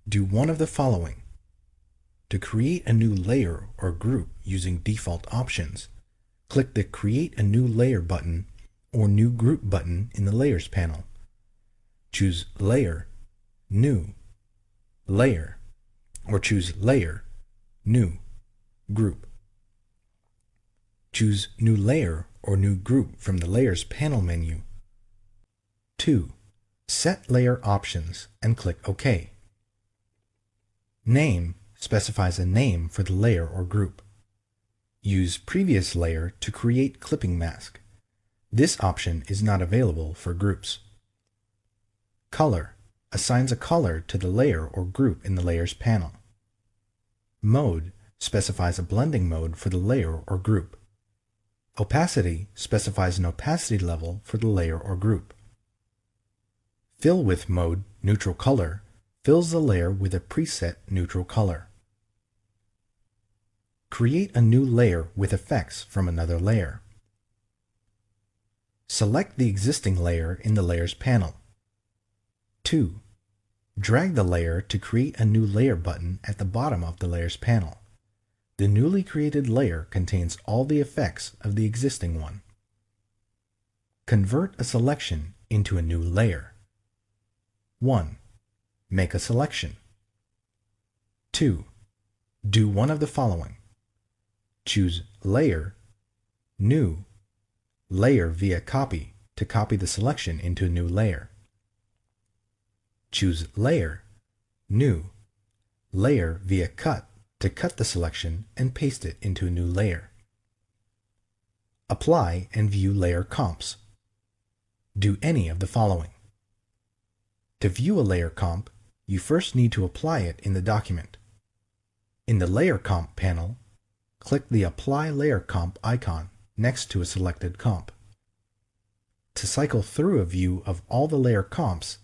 Do one of the following. To create a new layer or group using default options, click the Create a New Layer button or New Group button in the Layers panel. Choose Layer, New, Layer, or choose Layer, New, Group. Choose New Layer or New Group from the Layers panel menu. 2. Set Layer Options and click OK. Name specifies a name for the layer or group. Use Previous Layer to create clipping mask. This option is not available for groups. Color assigns a color to the layer or group in the Layers panel. Mode specifies a blending mode for the layer or group. Opacity specifies an opacity level for the layer or group. Fill with mode, neutral color, fills the layer with a preset neutral color. Create a new layer with effects from another layer. Select the existing layer in the Layers panel. 2. Drag the layer to create a new layer button at the bottom of the Layers panel. The newly created layer contains all the effects of the existing one. Convert a selection into a new layer. 1. Make a selection. 2. Do one of the following. Choose Layer, New, Layer via Copy to copy the selection into a new layer. Choose Layer, New, Layer via Cut to cut the selection and paste it into a new layer. Apply and view layer comps. Do any of the following. To view a layer comp, you first need to apply it in the document. In the Layer Comp panel, click the Apply Layer Comp icon next to a selected comp. To cycle through a view of all the layer comps,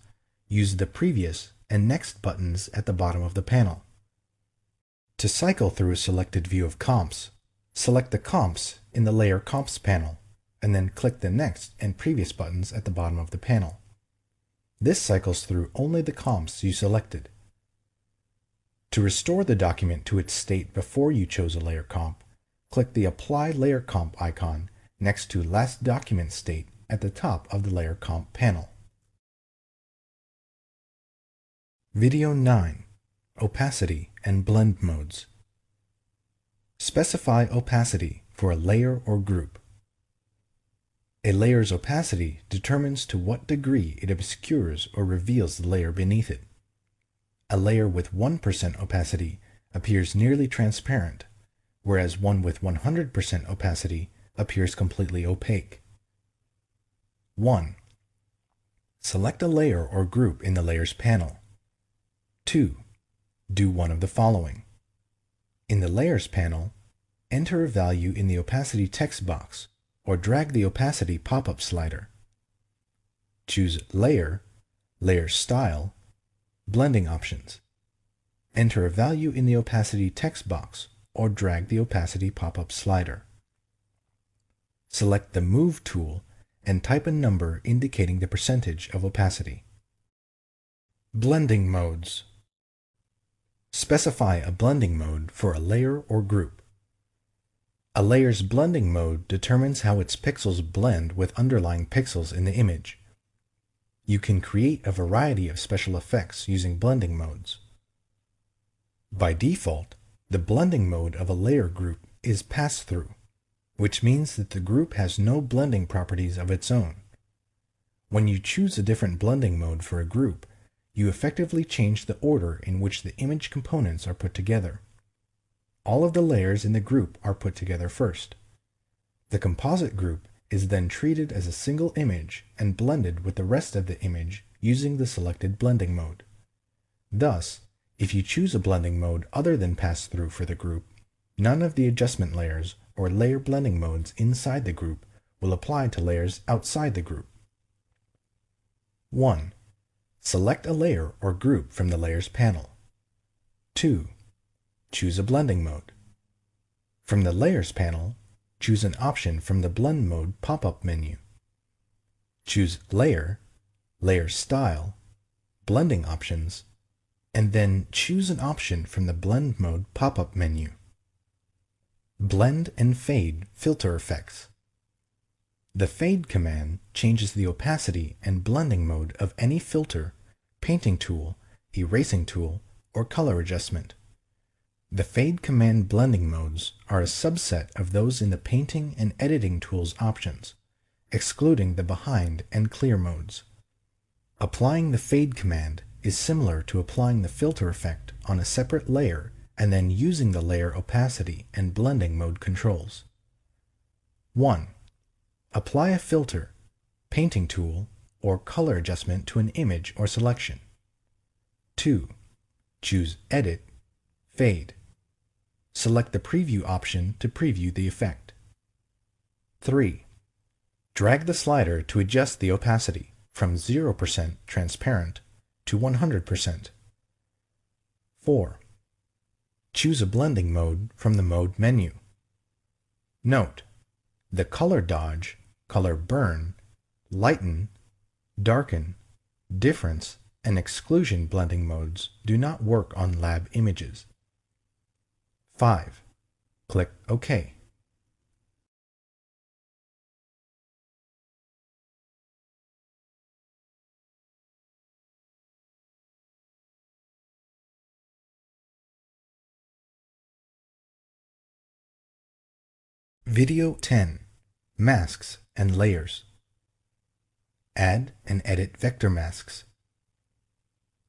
use the Previous and Next buttons at the bottom of the panel. To cycle through a selected view of comps, select the comps in the Layer Comps panel, and then click the Next and Previous buttons at the bottom of the panel. This cycles through only the comps you selected. To restore the document to its state before you chose a layer comp, click the Apply Layer Comp icon next to Last Document State at the top of the Layer Comp panel. Video 9. Opacity and Blend Modes. Specify opacity for a layer or group. A layer's opacity determines to what degree it obscures or reveals the layer beneath it. A layer with 1% opacity appears nearly transparent, whereas one with 100% opacity appears completely opaque. 1. Select a layer or group in the Layers panel. 2. Do one of the following. In the Layers panel, enter a value in the opacity text box or drag the opacity pop-up slider. Choose Layer, Layer Style, Blending Options. Enter a value in the opacity text box or drag the opacity pop-up slider. Select the Move tool and type a number indicating the percentage of opacity. Blending modes. Specify a blending mode for a layer or group. A layer's blending mode determines how its pixels blend with underlying pixels in the image. You can create a variety of special effects using blending modes. By default, the blending mode of a layer group is pass-through, which means that the group has no blending properties of its own. When you choose a different blending mode for a group, you effectively change the order in which the image components are put together. All of the layers in the group are put together first. The composite group is then treated as a single image and blended with the rest of the image using the selected blending mode. Thus, if you choose a blending mode other than pass-through for the group, none of the adjustment layers or layer blending modes inside the group will apply to layers outside the group. 1. Select a layer or group from the Layers panel. 2. Choose a blending mode. From the Layers panel, choose an option from the Blend Mode pop-up menu. Choose Layer, Layer Style, Blending Options, and then choose an option from the Blend Mode pop-up menu. Blend and Fade filter effects. The Fade command changes the opacity and blending mode of any filter, painting tool, erasing tool, or color adjustment. The Fade command blending modes are a subset of those in the painting and editing tools options, excluding the behind and clear modes. Applying the Fade command is similar to applying the filter effect on a separate layer and then using the layer opacity and blending mode controls. 1. Apply a filter, painting tool, or color adjustment to an image or selection. 2. Choose Edit, Fade. Select the Preview option to preview the effect. 3. Drag the slider to adjust the opacity from 0% transparent to 100%. 4. Choose a blending mode from the Mode menu. Note: the Color Dodge, Color Burn, Lighten, Darken, Difference, and Exclusion blending modes do not work on lab images. 5. Click OK. Video 10. Masks and Layers. Add and edit vector masks.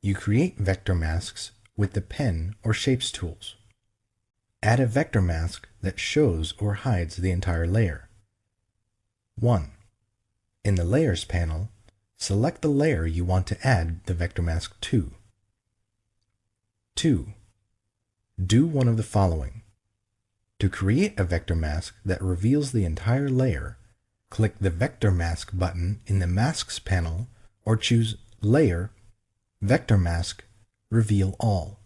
You create vector masks with the Pen or Shapes tools. Add a vector mask that shows or hides the entire layer. 1. In the Layers panel, select the layer you want to add the vector mask to. 2. Do one of the following. To create a vector mask that reveals the entire layer, click the Vector Mask button in the Masks panel or choose Layer, Vector Mask, Reveal All.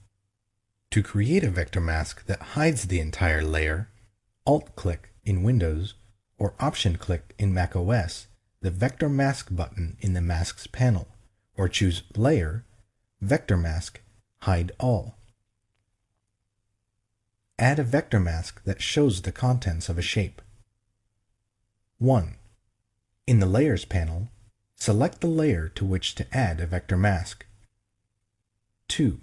To create a vector mask that hides the entire layer, Alt-click in Windows or Option-click in macOS the Vector Mask button in the Masks panel or choose Layer, Vector Mask, Hide All. Add a vector mask that shows the contents of a shape. 1. In the Layers panel, select the layer to which to add a vector mask. 2.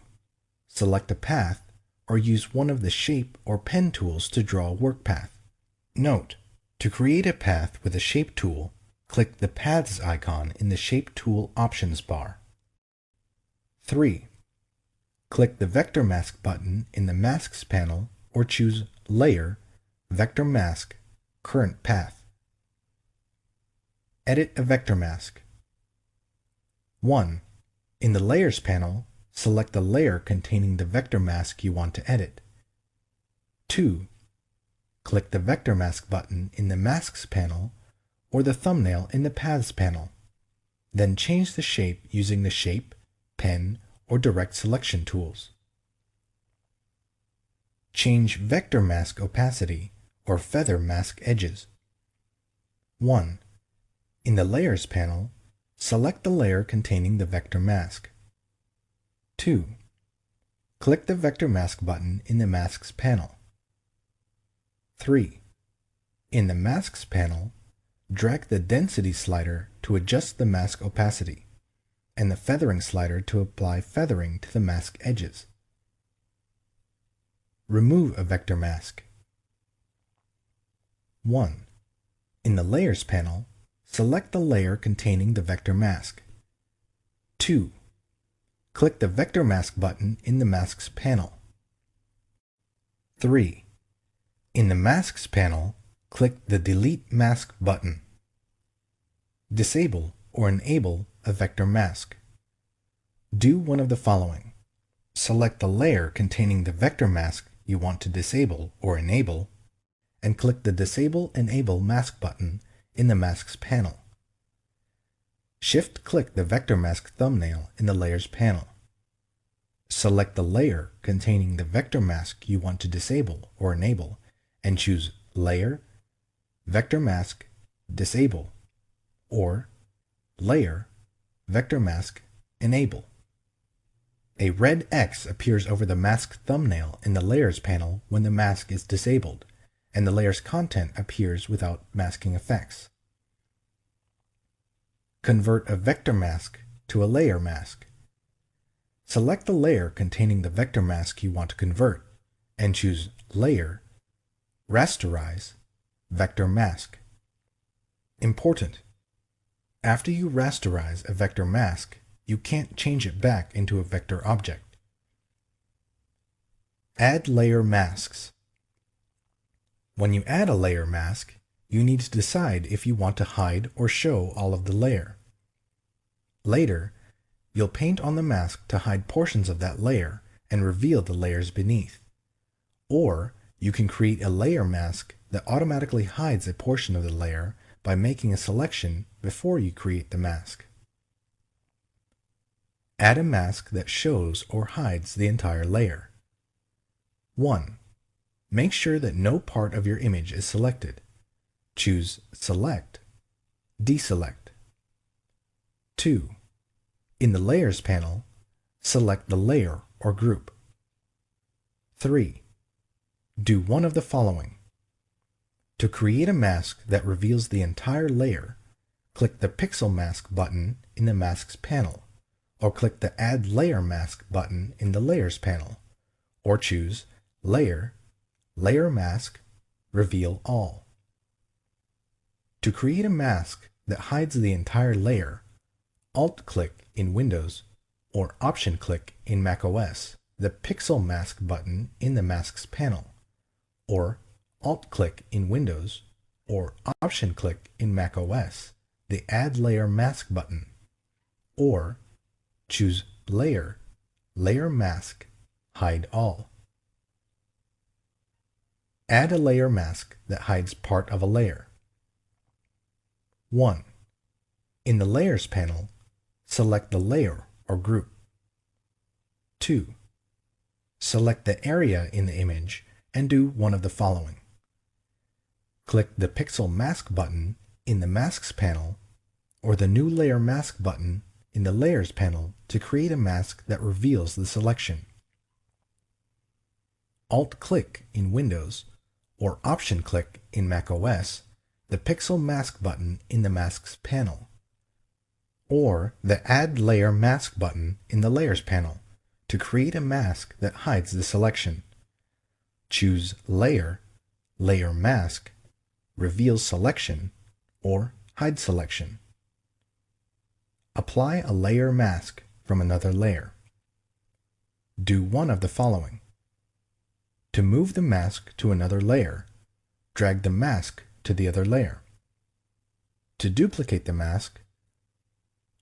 Select a path or use one of the Shape or Pen tools to draw a work path. Note: to create a path with a Shape tool, click the Paths icon in the Shape Tool Options bar. 3. Click the Vector Mask button in the Masks panel or choose Layer, Vector Mask, Current Path. Edit a vector mask. 1. In the Layers panel, select the layer containing the vector mask you want to edit. 2. Click the Vector Mask button in the Masks panel or the thumbnail in the Paths panel. Then change the shape using the Shape, Pen, or Direct Selection tools. Change Vector Mask opacity or feather mask edges. 1. In the Layers panel, select the layer containing the vector mask. 2. Click the Vector Mask button in the Masks panel. 3. In the Masks panel, drag the Density slider to adjust the mask opacity, and the Feathering slider to apply feathering to the mask edges. Remove a vector mask. 1. In the Layers panel, select the layer containing the vector mask. 2. Click the Vector Mask button in the Masks panel. 3. In the Masks panel, click the Delete Mask button. Disable or enable a vector mask. Do one of the following. Select the layer containing the vector mask you want to disable or enable, and click the Disable Enable Mask button in the Masks panel. Shift-click the vector mask thumbnail in the Layers panel. Select the layer containing the vector mask you want to disable or enable, and choose Layer, Vector Mask, Disable, or Layer, Vector Mask, Enable. A red X appears over the mask thumbnail in the Layers panel when the mask is disabled, and the layer's content appears without masking effects. Convert a vector mask to a layer mask. Select the layer containing the vector mask you want to convert, and choose Layer, Rasterize, Vector Mask. Important: after you rasterize a vector mask, you can't change it back into a vector object. Add layer masks. When you add a layer mask, you need to decide if you want to hide or show all of the layer. Later, you'll paint on the mask to hide portions of that layer and reveal the layers beneath. Or you can create a layer mask that automatically hides a portion of the layer by making a selection before you create the mask. Add a mask that shows or hides the entire layer. 1. Make sure that no part of your image is selected. Choose Select, Deselect. 2. In the Layers panel, select the layer or group. 3. Do one of the following. To create a mask that reveals the entire layer, click the Pixel Mask button in the Masks panel, or click the Add Layer Mask button in the Layers panel, or choose Layer, Layer Mask, Reveal All. To create a mask that hides the entire layer, Alt-click in Windows or Option-click in macOS the Pixel Mask button in the Masks panel, or Alt-click in Windows or Option-click in macOS the Add Layer Mask button, or choose Layer, Layer Mask, Hide All. Add a layer mask that hides part of a layer. 1. In the Layers panel, select the layer or group. 2. Select the area in the image and do one of the following. Click the Pixel Mask button in the Masks panel or the New Layer Mask button in the Layers panel to create a mask that reveals the selection. Alt-click in Windows or Option-click in macOS the Pixel Mask button in the Masks panel, or the Add Layer Mask button in the Layers panel to create a mask that hides the selection. Choose Layer, Layer Mask, Reveal Selection, or Hide Selection. Apply a layer mask from another layer. Do one of the following. To move the mask to another layer, drag the mask to the other layer. To duplicate the mask,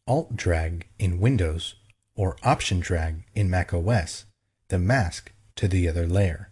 Alt-drag in Windows or Option-drag in macOS the mask to the other layer.